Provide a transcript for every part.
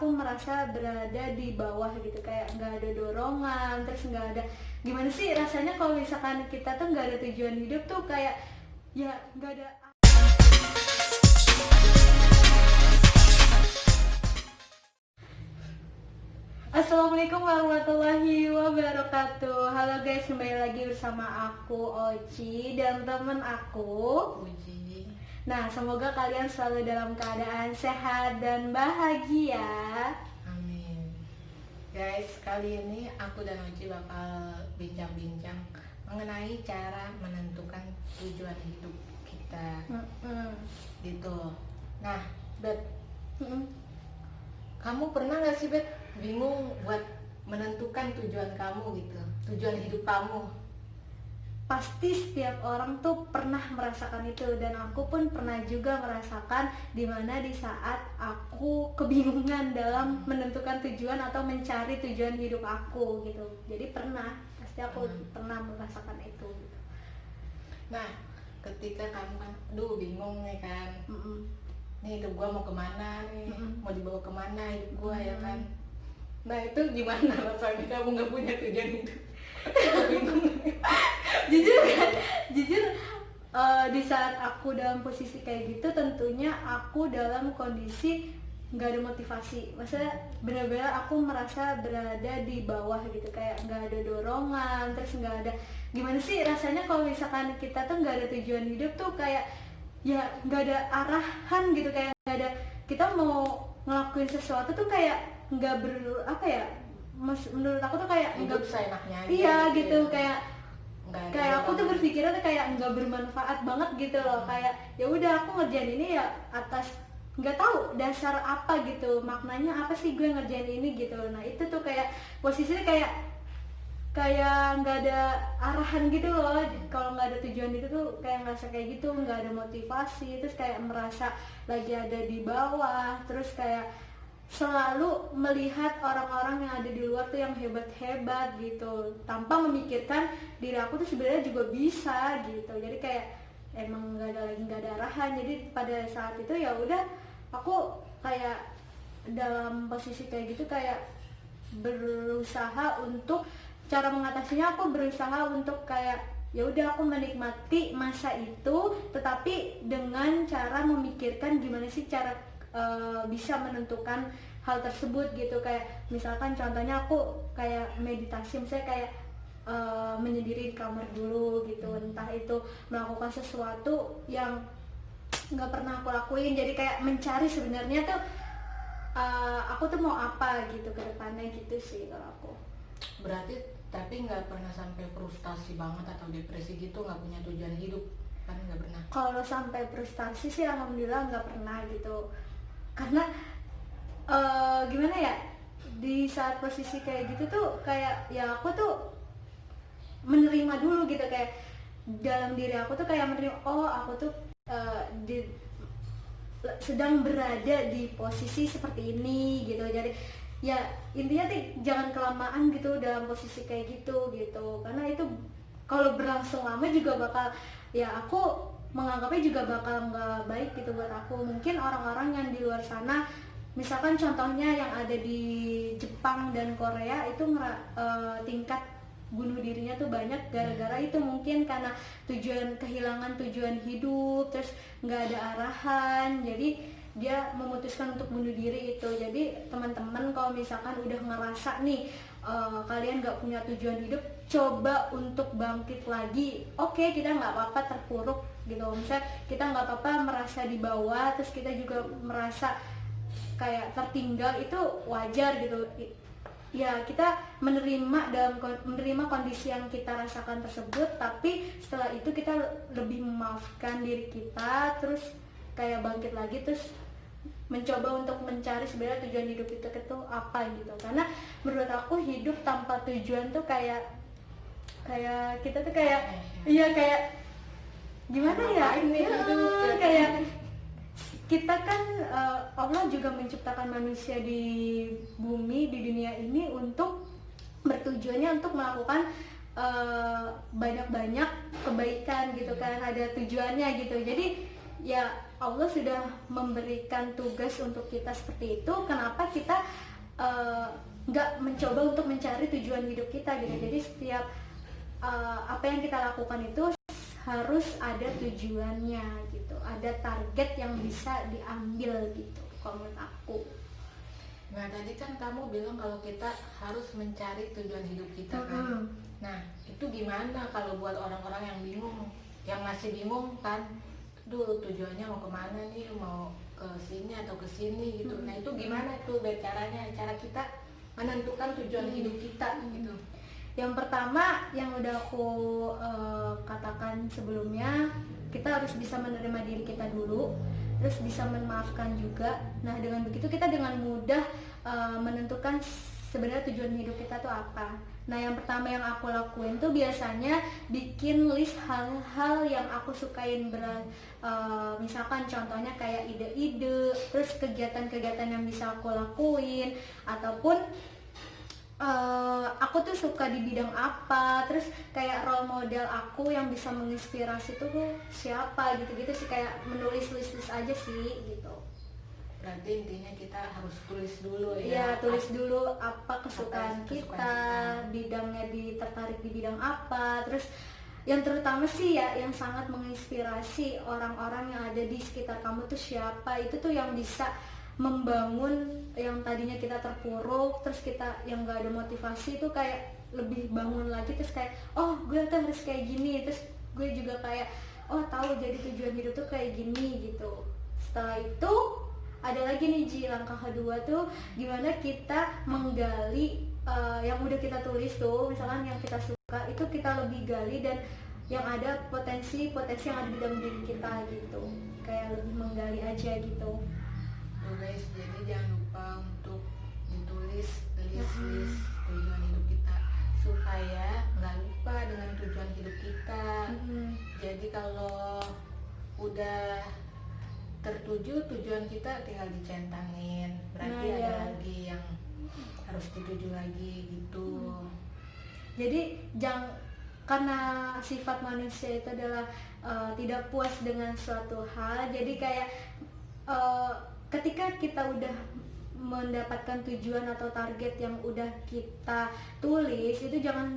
aku merasa berada di bawah gitu, kayak nggak ada dorongan, terus nggak ada gimana sih rasanya kalau misalkan kita tuh nggak ada tujuan hidup tuh kayak ya nggak ada. Assalamualaikum warahmatullahi wabarakatuh. Halo guys, kembali lagi bersama aku Oci dan temen aku Uji. Nah, semoga kalian selalu dalam keadaan sehat dan bahagia. Amin. Guys, kali ini aku dan Uji bakal bincang-bincang mengenai cara menentukan tujuan hidup kita. Gitu. Nah, Bet, kamu pernah gak sih Bet bingung buat menentukan tujuan kamu gitu, tujuan hidup kamu? Pasti setiap orang tuh pernah merasakan itu, dan aku pun pernah juga merasakan dimana di saat aku kebingungan dalam menentukan tujuan atau mencari tujuan hidup aku gitu. Jadi pasti aku pernah merasakan itu gitu. Nah, ketika kamu kan, bingung nih kan, nih hidup gua mau kemana nih, mau dibawa kemana hidup gua ya kan. Nah itu gimana rasanya kamu nggak punya tujuan hidup? jujur di saat aku dalam posisi kayak gitu, tentunya aku dalam kondisi nggak ada motivasi. Maksudnya benar-benar aku merasa berada di bawah gitu, kayak nggak ada dorongan, terus nggak ada gimana sih rasanya kalau misalkan kita tuh nggak ada tujuan hidup tuh kayak ya nggak ada arahan gitu, kayak nggak ada, kita mau ngelakuin sesuatu tuh kayak nggak menurut aku tuh kayak hidup seenaknya aja. Iya gitu, ya. kayak aku tuh berpikirnya tuh kayak nggak bermanfaat banget gitu loh. Kayak ya udah aku ngerjain ini ya atas nggak tahu dasar apa gitu, maknanya apa sih gue ngerjain ini gitu. Nah itu tuh kayak posisinya kayak nggak ada arahan gitu loh. Kalau nggak ada tujuan itu tuh kayak ngerasa kayak gitu, nggak ada motivasi, terus kayak merasa lagi ada di bawah, terus kayak selalu melihat orang-orang yang ada di luar tuh yang hebat-hebat gitu, tanpa memikirkan diri aku tuh sebenarnya juga bisa gitu. Jadi kayak emang nggak ada arahan. Jadi pada saat itu ya udah aku kayak dalam posisi kayak gitu, kayak berusaha untuk cara mengatasinya, aku berusaha untuk kayak ya udah aku menikmati masa itu, tetapi dengan cara memikirkan gimana sih cara bisa menentukan hal tersebut gitu. Kayak misalkan contohnya aku kayak meditasi, misalnya kayak menyendiri di kamar dulu gitu, entah itu melakukan sesuatu yang nggak pernah aku lakuin. Jadi kayak mencari sebenarnya tuh aku tuh mau apa gitu ke depannya gitu sih kalau aku. Berarti tapi nggak pernah sampai frustasi banget atau depresi gitu, nggak punya tujuan hidup kan? Nggak pernah. Kalau sampai frustasi sih alhamdulillah nggak pernah gitu, karena gimana ya, di saat posisi kayak gitu tuh kayak ya aku tuh menerima dulu gitu, kayak dalam diri aku tuh kayak menerima, oh aku tuh sedang berada di posisi seperti ini gitu. Jadi ya intinya tuh jangan kelamaan gitu dalam posisi kayak gitu, karena itu kalau berlangsung lama juga bakal, ya aku menganggapnya juga bakal nggak baik gitu buat aku. Mungkin orang-orang yang di luar sana, misalkan contohnya yang ada di Jepang dan Korea itu tingkat bunuh dirinya tuh banyak gara-gara itu, mungkin karena kehilangan tujuan hidup, terus nggak ada arahan, jadi dia memutuskan untuk bunuh diri itu. Jadi teman-teman kalau misalkan udah ngerasa nih kalian nggak punya tujuan hidup, coba untuk bangkit lagi. Oke, kita nggak apa-apa terpuruk gitu, misalnya kita nggak apa-apa merasa di bawah, terus kita juga merasa kayak tertinggal, itu wajar gitu ya. Kita menerima kondisi yang kita rasakan tersebut, tapi setelah itu kita lebih memaafkan diri kita, terus kayak bangkit lagi, terus mencoba untuk mencari sebenarnya tujuan hidup itu apa gitu. Karena menurut aku hidup tanpa tujuan tuh kayak kita tuh kayak iya kayak gimana ya, kayak kita kan Allah juga menciptakan manusia di bumi, di dunia ini untuk bertujuannya untuk melakukan banyak-banyak kebaikan gitu kan, ada tujuannya gitu. Jadi ya Allah sudah memberikan tugas untuk kita seperti itu, kenapa kita nggak mencoba untuk mencari tujuan hidup kita gitu. Jadi setiap apa yang kita lakukan itu harus ada tujuannya gitu, ada target yang bisa diambil gitu kalau menurut aku. Nah tadi kan kamu bilang kalau kita harus mencari tujuan hidup kita kan. Nah itu gimana kalau buat orang-orang yang bingung, yang masih bingung kan, tujuannya mau kemana nih, mau ke sini atau ke sini gitu. Nah itu gimana tuh caranya, cara kita menentukan tujuan hidup kita gitu. Yang pertama yang udah aku katakan sebelumnya, kita harus bisa menerima diri kita dulu, terus bisa memaafkan juga. Nah dengan begitu kita dengan mudah menentukan sebenarnya tujuan hidup kita tuh apa. Nah yang pertama yang aku lakuin tuh biasanya bikin list hal-hal yang aku sukain, misalkan contohnya kayak ide-ide, terus kegiatan-kegiatan yang bisa aku lakuin, ataupun aku tuh suka di bidang apa, terus kayak role model aku yang bisa menginspirasi tuh siapa gitu-gitu sih, kayak menulis list aja sih gitu. Berarti intinya kita harus tulis dulu ya. Iya, tulis dulu apa kesukaan kita, bidangnya tertarik di bidang apa, terus yang terutama sih ya yang sangat menginspirasi orang-orang yang ada di sekitar kamu tuh siapa. Itu tuh yang bisa membangun yang tadinya kita terpuruk, terus kita yang gak ada motivasi tuh kayak lebih bangun lagi, terus kayak oh gue tuh harus kayak gini, terus gue juga kayak oh tahu jadi tujuan hidup tuh kayak gini gitu. Setelah itu ada lagi nih Ji, langkah kedua tuh gimana kita menggali yang udah kita tulis tuh, misalkan yang kita suka itu kita lebih gali dan yang ada potensi yang ada di dalam diri kita gitu, kayak lebih menggali aja gitu. Guys, jadi jangan lupa untuk ditulis list tujuan hidup kita supaya nggak lupa dengan tujuan hidup kita. Jadi kalau udah tertuju tujuan kita tinggal dicentangin, berarti ada lagi yang harus dituju lagi gitu. Jadi karena sifat manusia itu adalah tidak puas dengan suatu hal, jadi kayak ketika kita udah mendapatkan tujuan atau target yang udah kita tulis itu jangan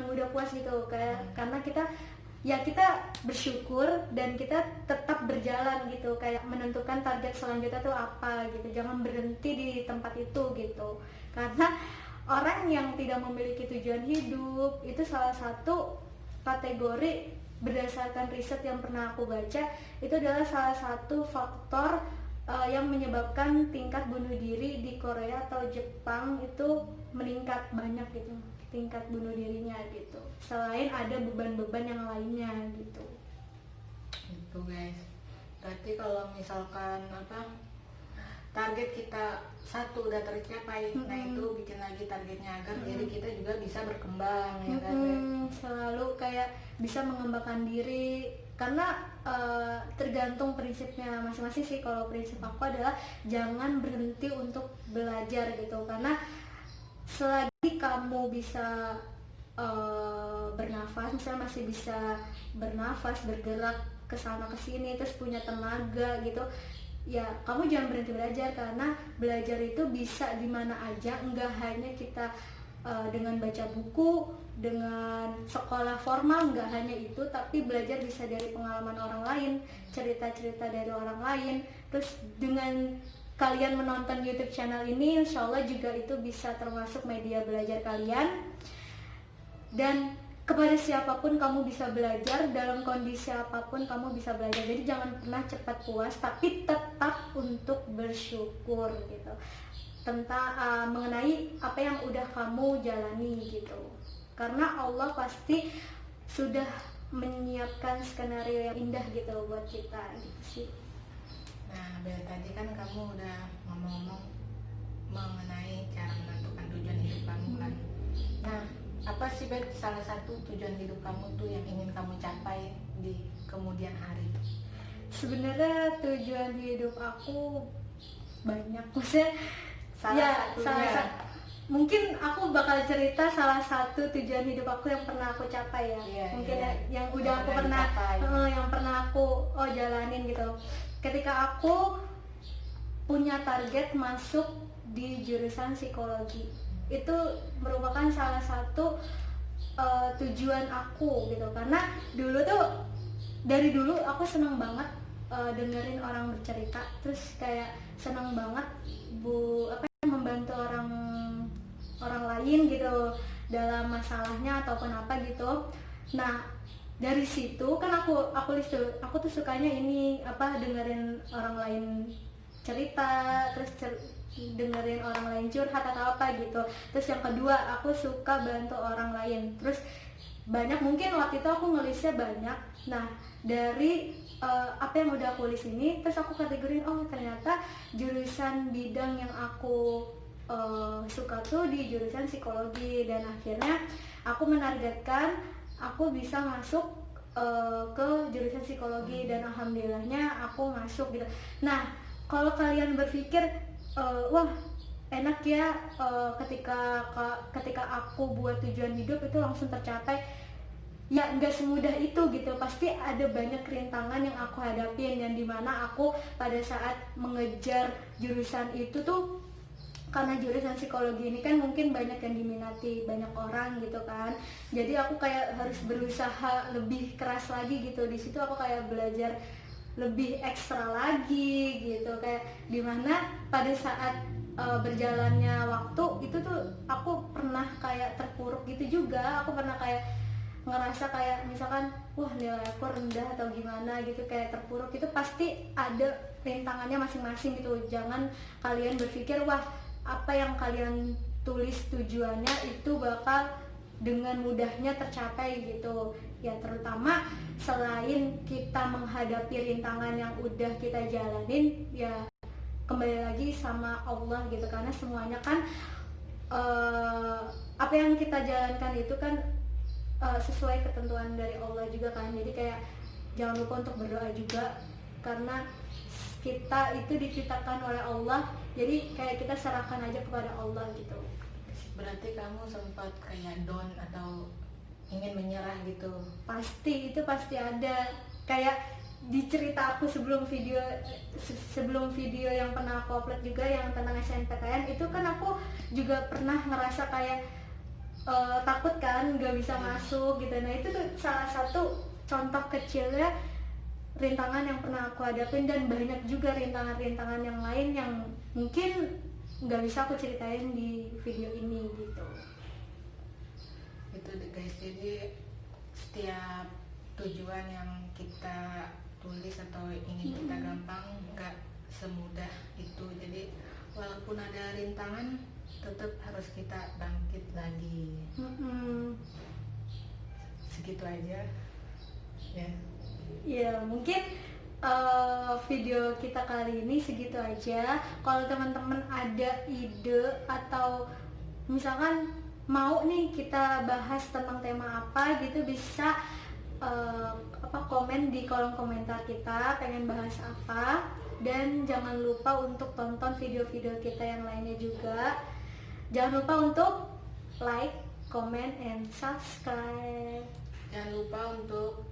mudah puas gitu, kayak karena kita bersyukur dan kita tetap berjalan gitu, kayak menentukan target selanjutnya tuh apa gitu, jangan berhenti di tempat itu gitu. Karena orang yang tidak memiliki tujuan hidup itu salah satu kategori, berdasarkan riset yang pernah aku baca, itu adalah salah satu faktor yang menyebabkan tingkat bunuh diri di Korea atau Jepang itu meningkat banyak gitu, tingkat bunuh dirinya gitu, selain ada beban-beban yang lainnya gitu. Itu guys, berarti kalau misalkan target kita satu udah tercapai, nah itu bikin lagi targetnya agar diri kita juga bisa berkembang ya kan. Selalu kayak bisa mengembangkan diri, karena tergantung prinsipnya masing-masing sih. Kalau prinsip aku adalah jangan berhenti untuk belajar gitu, karena selagi kamu bisa bernafas, misalnya masih bisa bernafas, bergerak ke sana ke sini, terus punya tenaga gitu ya, kamu jangan berhenti belajar. Karena belajar itu bisa di mana aja, enggak hanya kita dengan baca buku, dengan sekolah formal, enggak hanya itu, tapi belajar bisa dari pengalaman orang lain, cerita-cerita dari orang lain. Terus dengan kalian menonton YouTube channel ini, insya Allah juga itu bisa termasuk media belajar kalian. Dan kepada siapapun kamu bisa belajar, dalam kondisi apapun kamu bisa belajar. Jadi jangan pernah cepat puas, tapi tetap untuk bersyukur gitu tentang mengenai apa yang udah kamu jalani gitu. Karena Allah pasti sudah menyiapkan skenario yang indah gitu buat kita gitu sih. Nah, tadi kan kamu udah ngomong-ngomong mengenai cara menentukan tujuan hidup kamu kan. Nah, apa sih Bet salah satu tujuan hidup kamu tuh yang ingin kamu capai di kemudian hari? Sebenarnya tujuan hidup aku banyak, maksudnya mungkin aku bakal cerita salah satu tujuan hidup aku yang pernah aku capai ya. Mungkin yang udah aku pernah aku jalanin gitu. Ketika aku punya target masuk di jurusan psikologi. Itu merupakan salah satu tujuan aku gitu, karena dulu tuh dari dulu aku seneng banget dengerin orang bercerita, terus kayak seneng banget membantu orang lain gitu dalam masalahnya ataupun apa gitu. Nah dari situ kan aku tuh sukanya ini dengerin orang lain cerita, terus dengerin orang lain curhat atau apa gitu. Terus yang kedua aku suka bantu orang lain, terus banyak, mungkin waktu itu aku ngelisnya banyak. Nah dari apa yang udah aku list ini, terus aku kategorin, oh ternyata jurusan bidang yang aku suka tuh di jurusan psikologi, dan akhirnya aku menargetkan aku bisa masuk ke jurusan psikologi, dan alhamdulillahnya aku masuk gitu. Nah kalau kalian berpikir wah enak ya ketika aku buat tujuan hidup itu langsung tercapai, ya nggak semudah itu gitu. Pasti ada banyak rintangan yang aku hadapin, dan dimana aku pada saat mengejar jurusan itu tuh, karena jurusan psikologi ini kan mungkin banyak yang diminati banyak orang gitu kan, jadi aku kayak harus berusaha lebih keras lagi gitu. Di situ aku kayak belajar lebih ekstra lagi gitu, kayak dimana pada saat berjalannya waktu itu tuh aku pernah kayak terpuruk gitu juga. Aku pernah kayak ngerasa kayak misalkan wah nilai aku rendah atau gimana gitu, kayak terpuruk. Itu pasti ada rintangannya masing-masing gitu. Jangan kalian berpikir wah apa yang kalian tulis tujuannya itu bakal dengan mudahnya tercapai gitu ya. Terutama selain kita menghadapi rintangan yang udah kita jalanin, ya kembali lagi sama Allah gitu, karena semuanya kan apa yang kita jalankan itu kan sesuai ketentuan dari Allah juga kan. Jadi kayak jangan lupa untuk berdoa juga, karena kita itu diciptakan oleh Allah, jadi kayak kita serahkan aja kepada Allah gitu. Berarti kamu sempat kayak down atau ingin menyerah gitu? Pasti, itu pasti ada. Kayak di cerita aku sebelum video yang pernah aku upload juga yang tentang SNPTN itu kan aku juga pernah ngerasa kayak takut kan nggak bisa masuk gitu. Nah itu tuh salah satu contoh kecilnya rintangan yang pernah aku hadapin, dan banyak juga rintangan-rintangan yang lain yang mungkin nggak bisa aku ceritain di video ini gitu. Itu guys, jadi setiap tujuan yang kita tulis atau ingin kita gampang nggak semudah itu. Jadi walaupun ada rintangan tetap harus kita bangkit lagi. Segitu aja ya. Ya mungkin video kita kali ini segitu aja. Kalau teman-teman ada ide atau misalkan mau nih kita bahas tentang tema apa gitu, bisa komen di kolom komentar kita pengen bahas apa. Dan jangan lupa untuk tonton video-video kita yang lainnya juga. Jangan lupa untuk like, comment, and subscribe. Jangan lupa untuk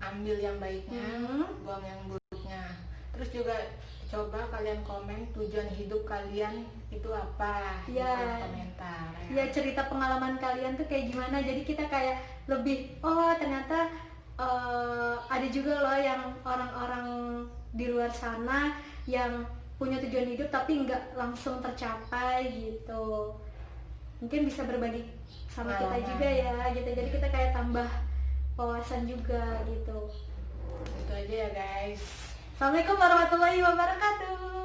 ambil yang baiknya, buang yang buruknya. Terus juga coba kalian komen tujuan hidup kalian itu apa di kolom komentar ya. Cerita pengalaman kalian tuh kayak gimana, jadi kita kayak lebih ternyata ada juga loh yang orang-orang di luar sana yang punya tujuan hidup tapi nggak langsung tercapai gitu. Mungkin bisa berbagi sama kita juga ya gitu, jadi kita kayak tambah wawasan juga gitu. Itu aja ya guys. Assalamualaikum warahmatullahi wabarakatuh.